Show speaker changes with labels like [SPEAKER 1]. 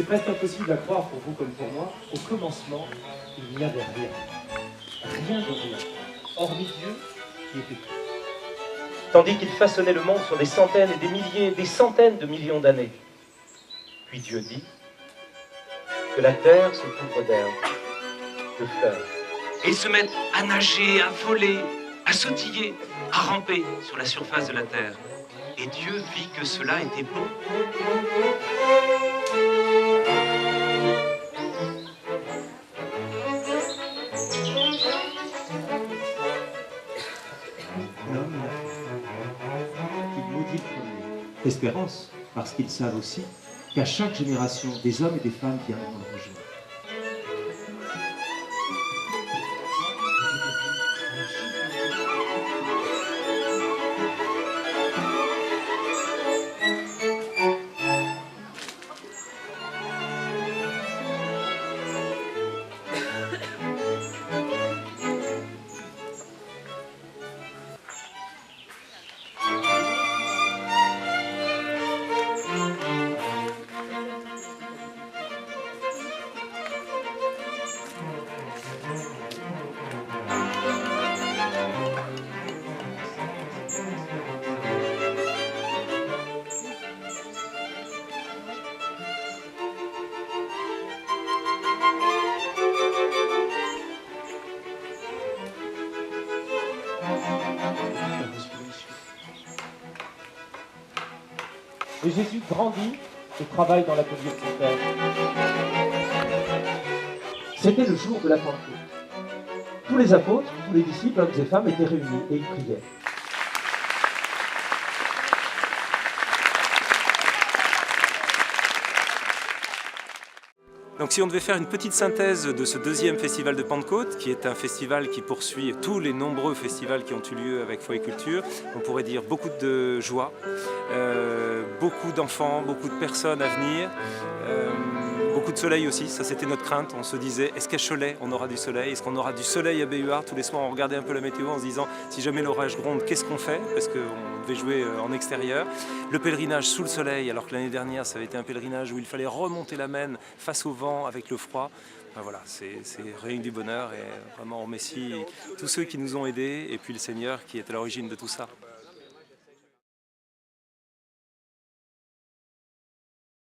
[SPEAKER 1] presque impossible à croire pour vous comme pour moi, au commencement, il n'y avait rien. Rien de rien, hormis Dieu qui était tout. Tandis qu'il façonnait le monde sur des centaines et des milliers, des centaines de millions d'années. Puis Dieu dit que la terre se couvre d'herbes, de fleurs. Et ils se mettent à nager, à voler, à sautiller, à ramper sur la surface de la terre. Et Dieu vit que cela était bon.
[SPEAKER 2] L'homme et la femme. Il maudit le premier. Espérance, parce qu'ils savent aussi qu'à chaque génération, des hommes et des femmes viendront le rejoindre.
[SPEAKER 1] Et Jésus grandit et travaille dans l'atelier de son Père. C'était le jour de la Pentecôte. Tous les apôtres, tous les disciples, hommes et femmes, étaient réunis et ils priaient.
[SPEAKER 3] Donc si on devait faire une petite synthèse de ce deuxième festival de Pentecôte, qui est un festival qui poursuit tous les nombreux festivals qui ont eu lieu avec Foi et Culture, on pourrait dire beaucoup de joie, beaucoup d'enfants, beaucoup de personnes à venir, beaucoup de soleil aussi, ça c'était notre crainte. On se disait, est-ce qu'à Cholet on aura du soleil? Est-ce qu'on aura du soleil à Béhuard? Tous les soirs on regardait un peu la météo en se disant, si jamais l'orage gronde, qu'est-ce qu'on fait? Parce qu'on devait jouer en extérieur. Le pèlerinage sous le soleil, alors que l'année dernière ça avait été un pèlerinage où il fallait remonter la Maine face au vent avec le froid. Ben voilà, c'est rien que du bonheur et vraiment on remercie tous ceux qui nous ont aidés et puis le Seigneur qui est à l'origine de tout ça.